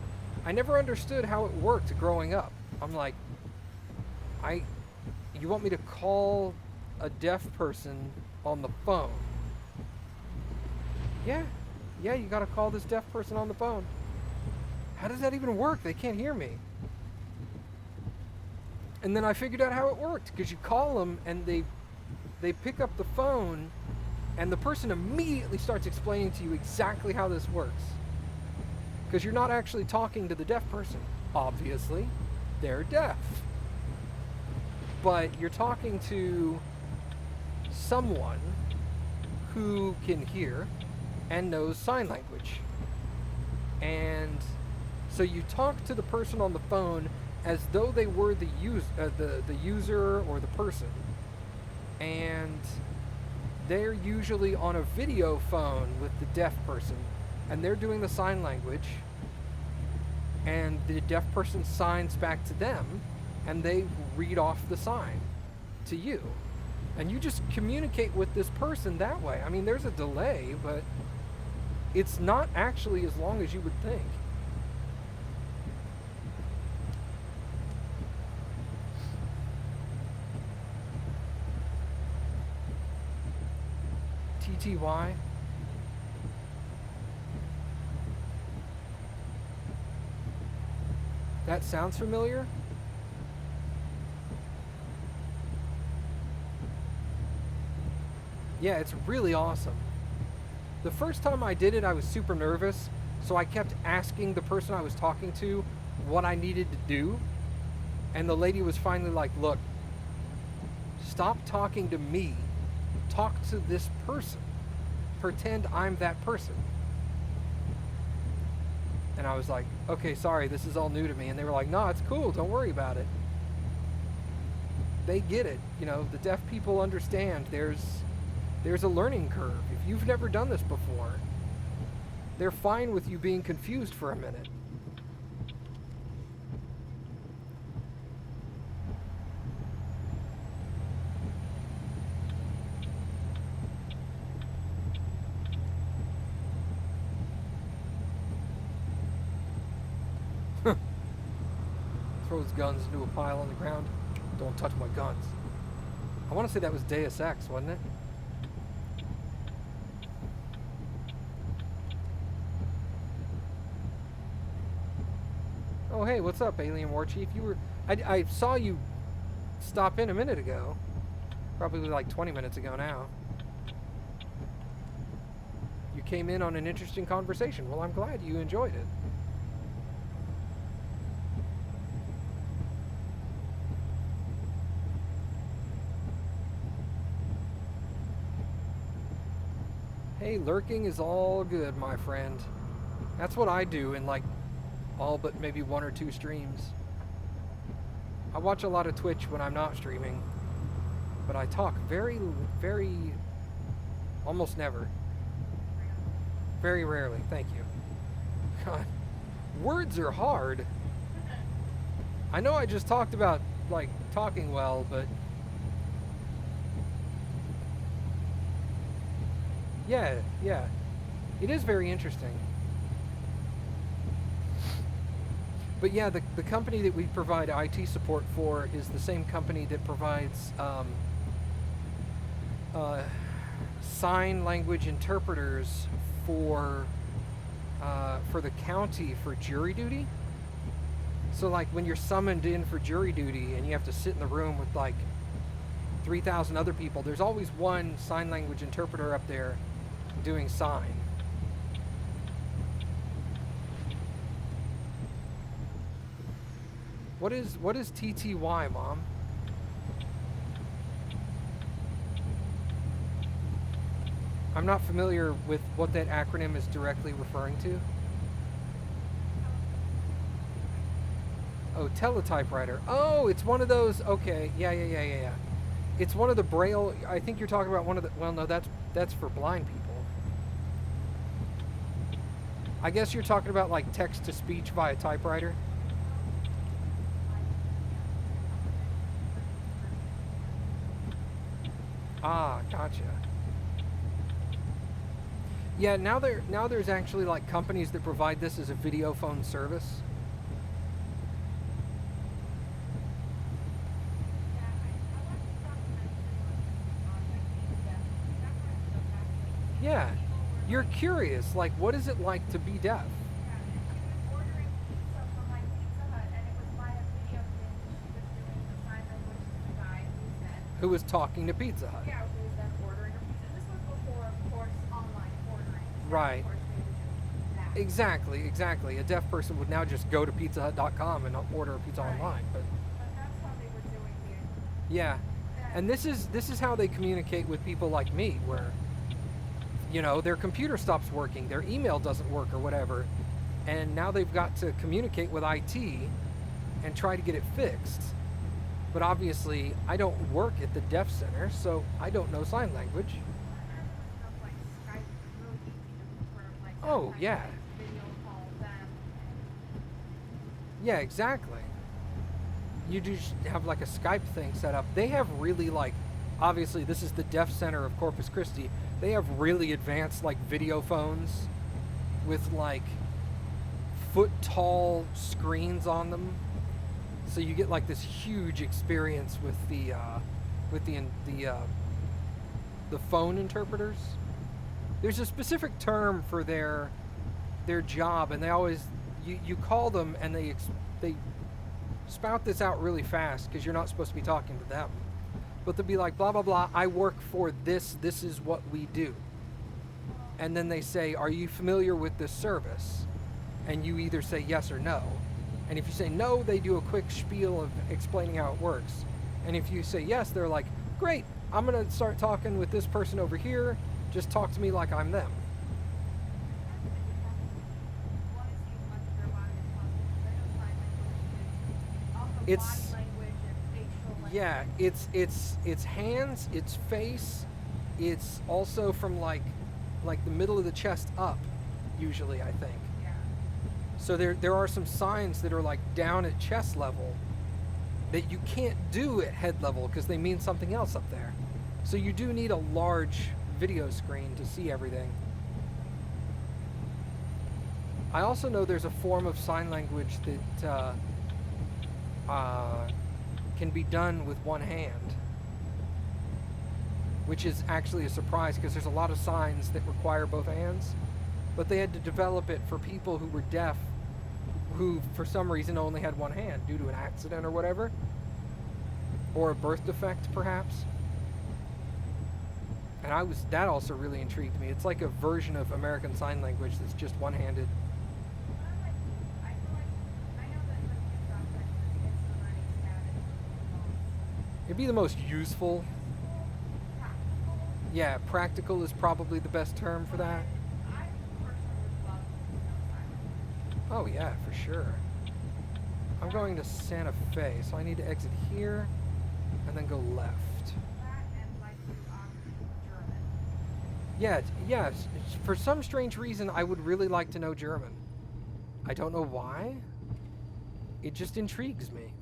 understood how it worked growing up. I'm like, you want me to call a deaf person on the phone? Yeah, you gotta call this deaf person on the phone. How does that even work? They can't hear me. And then I figured out how it worked, because you call them and they pick up the phone and the person immediately starts explaining to you exactly how this works. Because you're not actually talking to the deaf person. Obviously, they're deaf. But you're talking to someone who can hear and knows sign language. And so you talk to the person on the phone as though they were the user or the person. And they're usually on a video phone with the deaf person, and they're doing the sign language, and the deaf person signs back to them, and they read off the sign to you. And you just communicate with this person that way. I mean, there's a delay, but it's not actually as long as you would think. TTY. That sounds familiar? Yeah, it's really awesome. The first time I did it, I was super nervous, so I kept asking the person I was talking to what I needed to do. And the lady was finally like, look, stop talking to me. Talk to this person. Pretend I'm that person. And I was like, okay, sorry, this is all new to me. And they were like, no, it's cool, don't worry about it. They get it. You know, the deaf people understand there's a learning curve. If you've never done this before, they're fine with you being confused for a minute. Throws guns into a pile on the ground. Don't touch my guns. I want to say that was Deus Ex, wasn't it? Oh, hey, what's up, Alien War Chief? I saw you stop in a minute ago. Probably like 20 minutes ago now. You came in on an interesting conversation. Well, I'm glad you enjoyed it. Hey, lurking is all good, my friend. That's what I do in like all but maybe 1 or 2 streams. I watch a lot of Twitch when I'm not streaming, but I talk very, almost never. Very rarely, thank you. God, words are hard. I know I just talked about like talking well, but yeah, it is very interesting. But yeah, the company that we provide IT support for is the same company that provides uh, sign language interpreters for for the county for jury duty. So like when you're summoned in for jury duty and you have to sit in the room with like 3,000 other people, there's always one sign language interpreter up there doing sign. What is TTY, Mom? I'm not familiar with what that acronym is directly referring to. Oh, teletypewriter. Oh, it's one of those. Okay, yeah. It's one of the Braille. I think you're talking about one of the. Well, no, that's for blind people. I guess you're talking about like text to speech via typewriter. Ah, gotcha. Yeah, now there's actually like companies that provide this as a video phone service. Yeah, you're curious, like what is it like to be deaf? Who was talking to Pizza Hut? Yeah, who was then ordering a pizza. This was before, of course, online ordering. Right. Of course, they would just that. Exactly. A deaf person would now just go to pizzahut.com and order a pizza online. But that's how they were doing it. yeah, and this is how they communicate with people like me, where their computer stops working, their email doesn't work or whatever, and now they've got to communicate with IT and try to get it fixed. But obviously, I don't work at the deaf center, so I don't know sign language. Oh, yeah. Yeah, exactly. You just have like a Skype thing set up. They have really like, obviously this is the deaf center of Corpus Christi. They have really advanced like video phones with like foot tall screens on them. So you get like this huge experience with the phone interpreters. There's a specific term for their job, and they always you call them and they spout this out really fast because you're not supposed to be talking to them. But they'll be like blah blah blah. I work for this. This is what we do. And then they say, "Are you familiar with this service?" And you either say yes or no. And if you say no, they do a quick spiel of explaining how it works. And if you say yes, they're like, great, I'm going to start talking with this person over here. Just talk to me like I'm them. It's, yeah, it's hands, it's face, it's also from like the middle of the chest up, usually, I think. So there are some signs that are like down at chest level that you can't do at head level because they mean something else up there. So you do need a large video screen to see everything. I also know there's a form of sign language that can be done with one hand, which is actually a surprise because there's a lot of signs that require both hands. But they had to develop it for people who were deaf, who for some reason only had one hand due to an accident or whatever, or a birth defect perhaps. And that also really intrigued me. It's like a version of American Sign Language that's just one-handed. It'd be the most useful. Yeah, practical is probably the best term for that. Oh yeah, for sure. I'm going to Santa Fe, so I need to exit here and then go left. Yeah, for some strange reason I would really like to know German. I don't know why. It just intrigues me.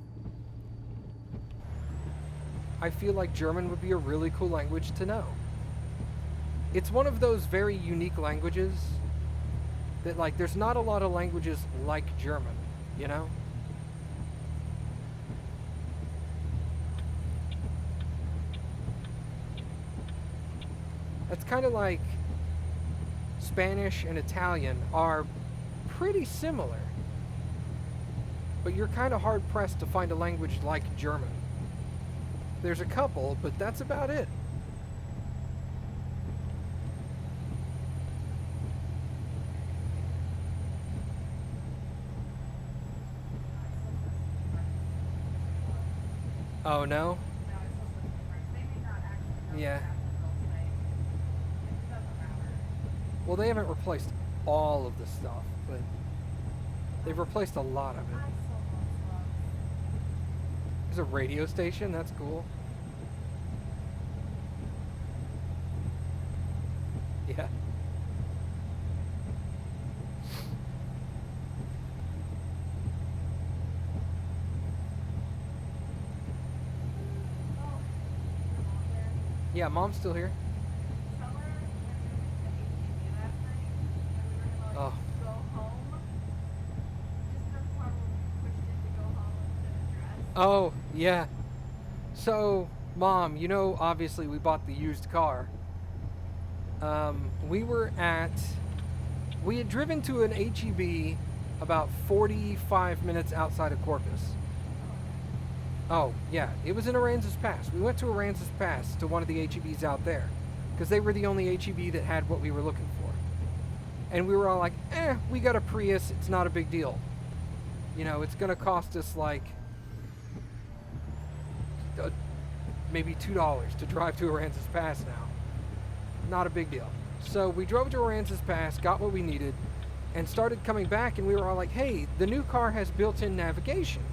I feel like German would be a really cool language to know. It's one of those very unique languages that, like, there's not a lot of languages like German, you know? That's kind of like Spanish and Italian are pretty similar. But you're kind of hard pressed to find a language like German. There's a couple, but that's about it. Oh no? Yeah. Well, they haven't replaced all of the stuff, but they've replaced a lot of it. There's a radio station, that's cool. Yeah. Yeah, Mom's still here. Oh. Oh, yeah. So, Mom, you know, obviously we bought the used car. We had driven to an HEB about 45 minutes outside of Corpus. Oh, yeah, it was in Aransas Pass. We went to Aransas Pass to one of the HEBs out there because they were the only HEB that had what we were looking for. And we were all like, we got a Prius, it's not a big deal. You know, it's going to cost us like maybe $2 to drive to Aransas Pass now. Not a big deal. So we drove to Aransas Pass, got what we needed, and started coming back, and we were all like, hey, the new car has built-in navigation.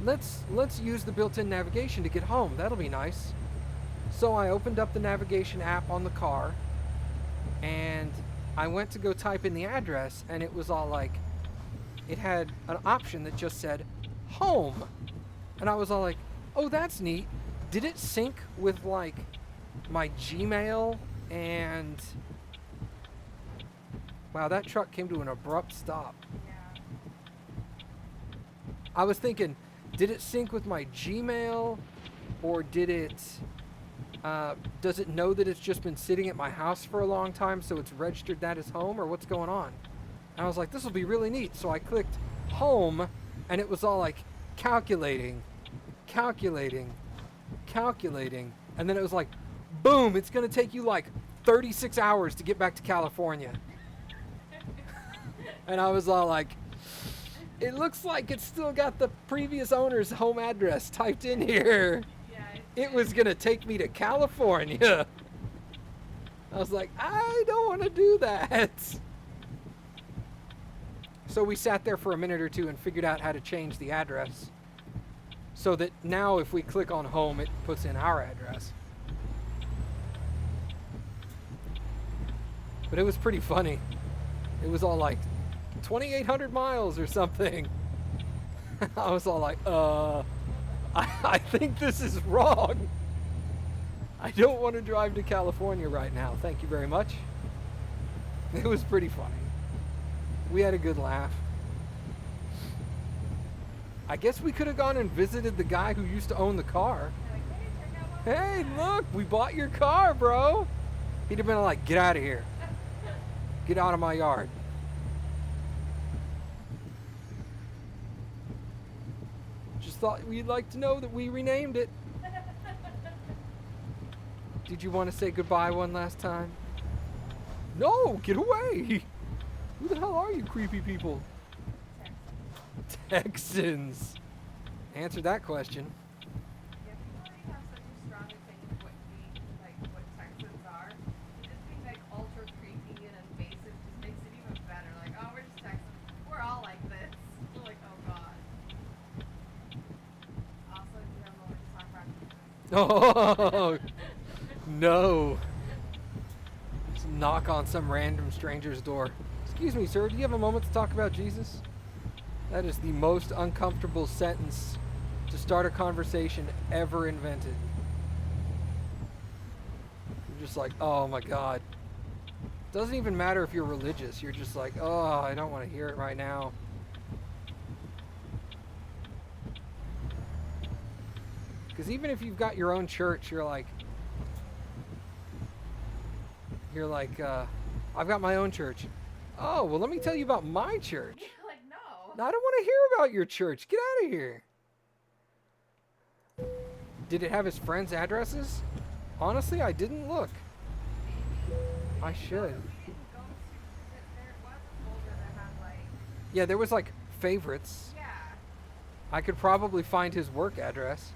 Let's use the built-in navigation to get home. That'll be nice. So I opened up the navigation app on the car, and I went to go type in the address, and it was all like, it had an option that just said home. And I was all like, oh, that's neat. Did it sync with like my Gmail? And wow, that truck came to an abrupt stop. I was thinking, did it sync with my Gmail, or did it does it know that it's just been sitting at my house for a long time, so it's registered that as home, or what's going on? And I was like, this will be really neat. So I clicked home, and it was all like calculating, and then it was like, boom, it's going to take you like 36 hours to get back to California. And I was all like, it looks like it's still got the previous owner's home address typed in here. It was going to take me to California. I was like, I don't want to do that. So we sat there for a minute or two and figured out how to change the address so that now if we click on home, it puts in our address. But it was pretty funny. It was all like 2,800 miles or something. I was all like, I think this is wrong. I don't want to drive to California right now. Thank you very much. It was pretty funny. We had a good laugh. I guess we could have gone and visited the guy who used to own the car. Hey, look, we bought your car, bro. He'd have been like, get out of here. Get out of my yard. Just thought we'd like to know that we renamed it. Did you want to say goodbye one last time? No, get away. Who the hell are you creepy people? Texans. Answer that question. Yeah, people already have such a strong opinion of what Texans are. Just being like ultra creepy and invasive just makes it even better. Like, oh, we're just Texans. We're all like this. We're like, oh god. Also, you have a moment to talk about Oh no. Just knock on some random stranger's door. Excuse me, sir, do you have a moment to talk about Jesus? That is the most uncomfortable sentence to start a conversation ever invented. You're just like, oh my god. Doesn't even matter if you're religious. You're just like, oh, I don't want to hear it right now. Because even if you've got your own church, you're like, You're like, I've got my own church. Oh, well, let me tell you about my church. Like, no. No, I don't want to hear about your church. Get out of here. Did it have his friends' addresses? Honestly, I didn't look. Maybe. I should. We didn't go to, because there was a folder that had, like, Yeah, there was like favorites. yeah. I could probably find his work address.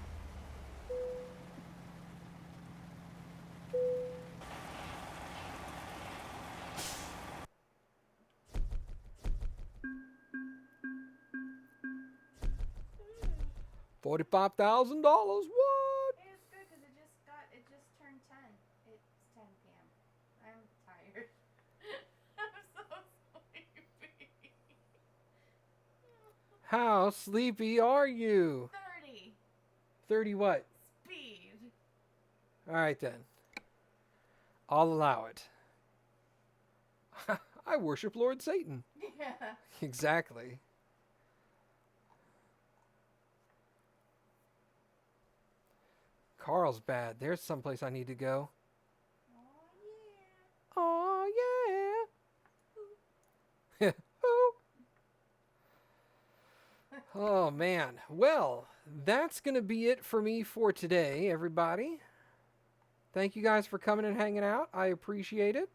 $45,000. What? It's good because it just turned 10. It's 10 p.m. I'm tired. I'm so sleepy. How sleepy are you? 30. 30 what? Speed. All right then. I'll allow it. I worship Lord Satan. Yeah. Exactly. Carl's bad. There's someplace I need to go. Oh, Oh, yeah. Ooh. Oh, man. Well, that's going to be it for me for today, everybody. Thank you guys for coming and hanging out. I appreciate it.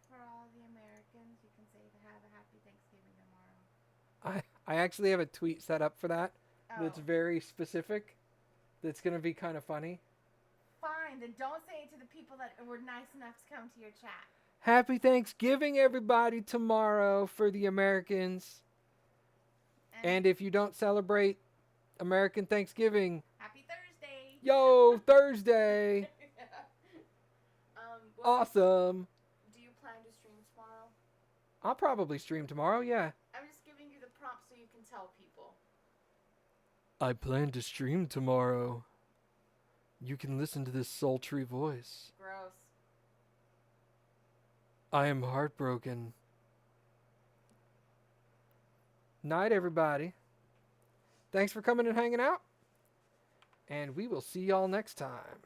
For all the Americans, you can say to have a happy Thanksgiving tomorrow. I actually have a tweet set up for that Oh. that's very specific. That's going to be kind of funny. Fine, then don't say it to the people that were nice enough to come to your chat. Happy Thanksgiving, everybody, tomorrow for the Americans. And if you don't celebrate American Thanksgiving, happy Thursday. yo, Thursday. Awesome. Do you plan to stream tomorrow? I'll probably stream tomorrow, yeah. I'm just giving you the prompt so you can tell people. I plan to stream tomorrow. You can listen to this sultry voice. Gross. I am heartbroken. Night, everybody. Thanks for coming and hanging out. And we will see y'all next time.